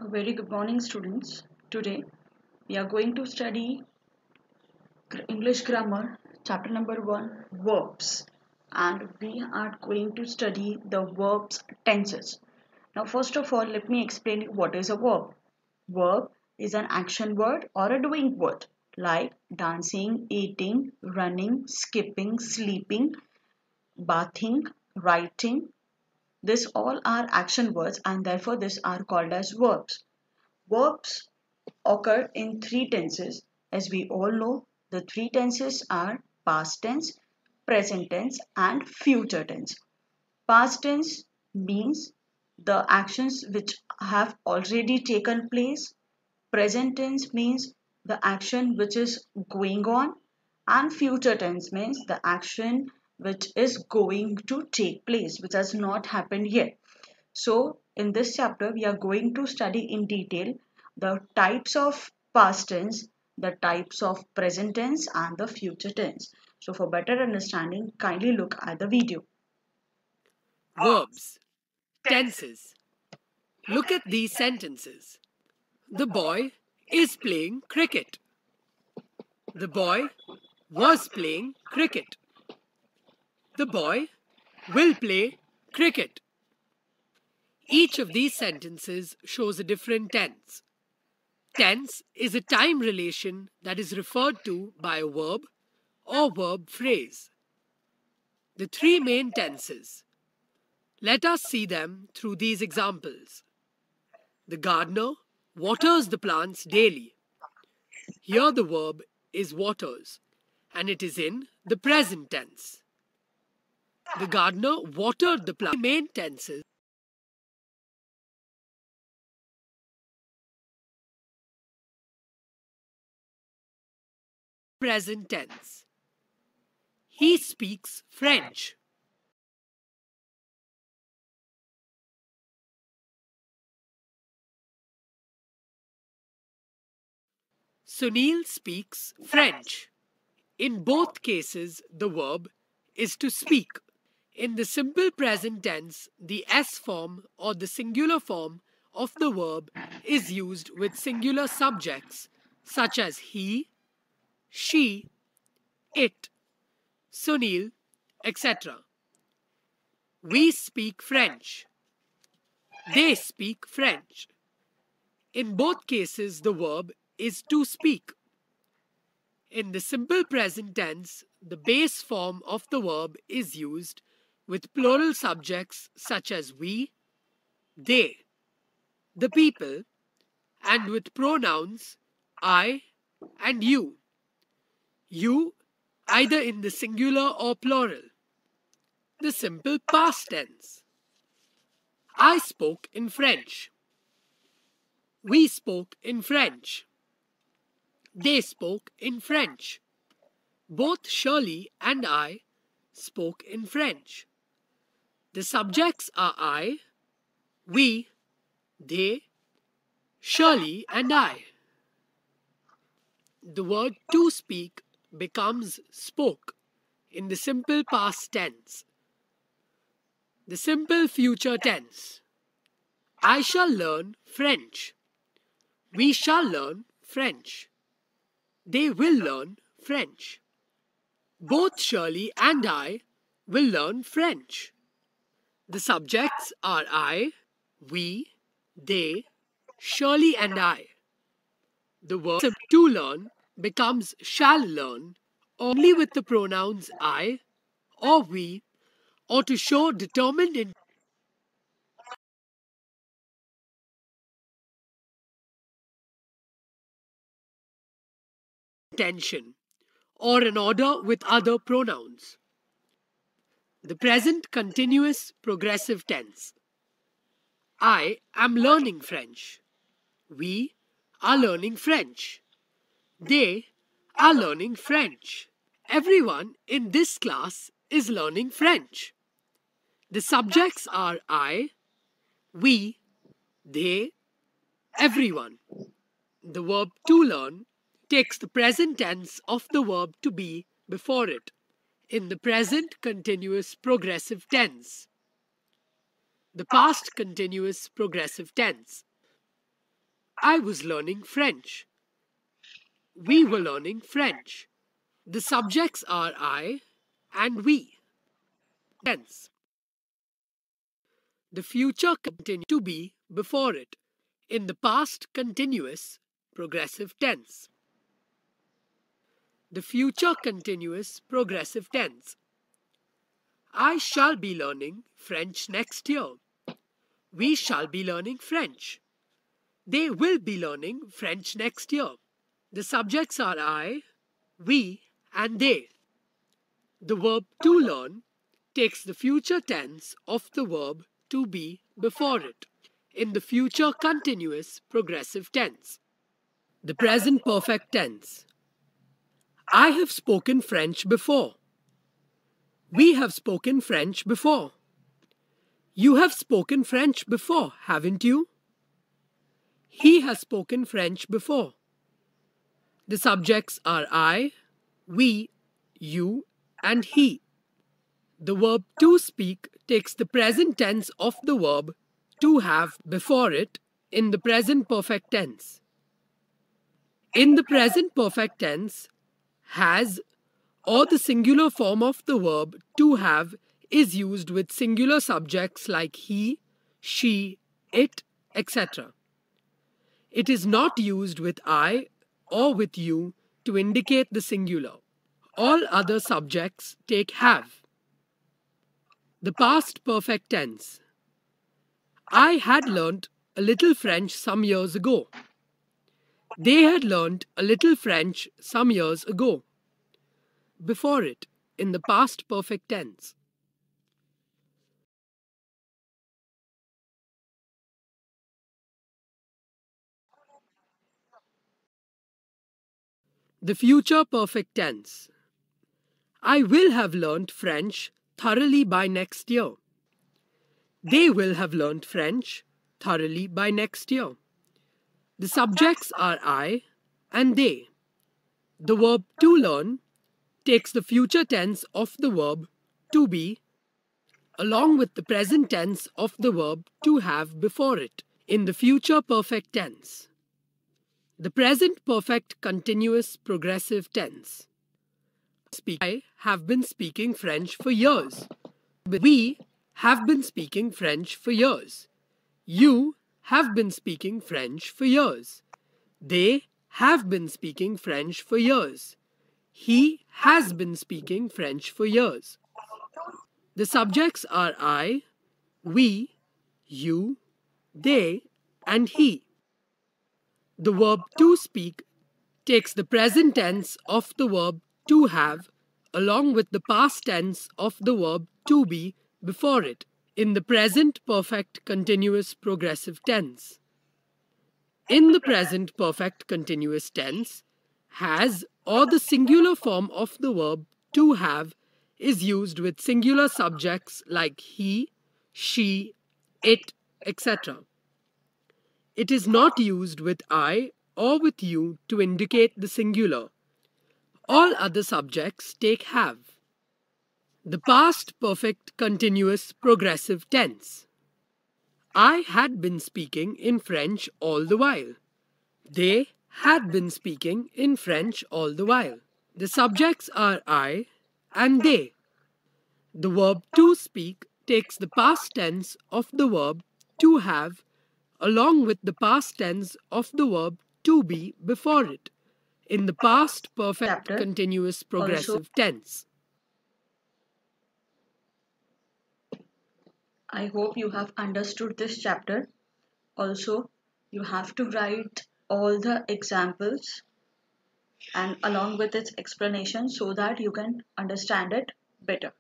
A very good morning, students. Today we are going to study English grammar, chapter number 1, verbs, and we are going to study the verbs tenses. Now, first of all, let me explain what is a verb. Verb is an action word or a doing word like dancing, eating, running, skipping, sleeping, bathing, writing. These all are action words and therefore these are called as verbs. Verbs occur in three tenses. As we all know, the three tenses are past tense, present tense, and future tense. Past tense means the actions which have already taken place. Present tense means the action which is going on. And future tense means the action which is going to take place, which has not happened yet. So, in this chapter, we are going to study in detail the types of past tense, the types of present tense, and the future tense. So, for better understanding, kindly look at the video. Verbs. Tenses. Look at these sentences. The boy is playing cricket. The boy was playing cricket. The boy will play cricket. Each of these sentences shows a different tense. Tense is a time relation that is referred to by a verb or verb phrase. The three main tenses. Let us see them through these examples. The gardener waters the plants daily. Here the verb is waters and it is in the present tense. The gardener watered the plant. Main tenses. Present tense. He speaks French. Sunil speaks French. In both cases, the verb is to speak. In the simple present tense, the S form or the singular form of the verb is used with singular subjects such as he, she, it, Sunil, etc. We speak French. They speak French. In both cases, the verb is to speak. In the simple present tense, the base form of the verb is used with plural subjects such as we, they, the people, and with pronouns I and you. You either in the singular or plural. The simple past tense. I spoke in French. We spoke in French. They spoke in French. Both Shirley and I spoke in French. The subjects are I, we, they, Shirley and I. The word to speak becomes spoke in the simple past tense. The simple future tense. I shall learn French. We shall learn French. They will learn French. Both Shirley and I will learn French. The subjects are I, we, they, Shirley and I. The verb to learn becomes shall learn only with the pronouns I or we or to show determined intention or in order with other pronouns. The present continuous progressive tense. I am learning French. We are learning French. They are learning French. Everyone in this class is learning French. The subjects are I, we, they, everyone. The verb to learn takes the present tense of the verb to be before it in the present continuous progressive tense. The past continuous progressive tense. I was learning French. We were learning French. The subjects are I and we. Tense. The future continues to be before it in the past continuous progressive tense. The future continuous progressive tense. I shall be learning French next year. We shall be learning French. They will be learning French next year. The subjects are I, we, and they. The verb to learn takes the future tense of the verb to be before it in the future continuous progressive tense. The present perfect tense. I have spoken French before. We have spoken French before. You have spoken French before, haven't you? He has spoken French before. The subjects are I, we, you, and he. The verb to speak takes the present tense of the verb to have before it in the present perfect tense. In the present perfect tense, has or the singular form of the verb to have is used with singular subjects like he, she, it, etc. It is not used with I or with you to indicate the singular. All other subjects take have. The past perfect tense. I had learnt a little French some years ago. They had learnt a little French some years ago. Before it, in the past perfect tense. The future perfect tense. I will have learnt French thoroughly by next year. They will have learnt French thoroughly by next year. The subjects are I and they. The verb to learn takes the future tense of the verb to be along with the present tense of the verb to have before it in the future perfect tense. The present perfect continuous progressive tense. I have been speaking French for years. We have been speaking French for years. You have been speaking French for years. They have been speaking French for years. He has been speaking French for years. The subjects are I, we, you, they, and he. The verb to speak takes the present tense of the verb to have along with the past tense of the verb to be before it in the present perfect continuous progressive tense. In the present perfect continuous tense, has or the singular form of the verb to have is used with singular subjects like he, she, it, etc. It is not used with I or with you to indicate the singular. All other subjects take have. The past perfect continuous progressive tense. I had been speaking in French all the while. They had been speaking in French all the while. The subjects are I and they. The verb to speak takes the past tense of the verb to have along with the past tense of the verb to be before it in the past perfect Chapter. continuous progressive tense. I hope you have understood this chapter. Also, you have to write all the examples and along with its explanation so that you can understand it better.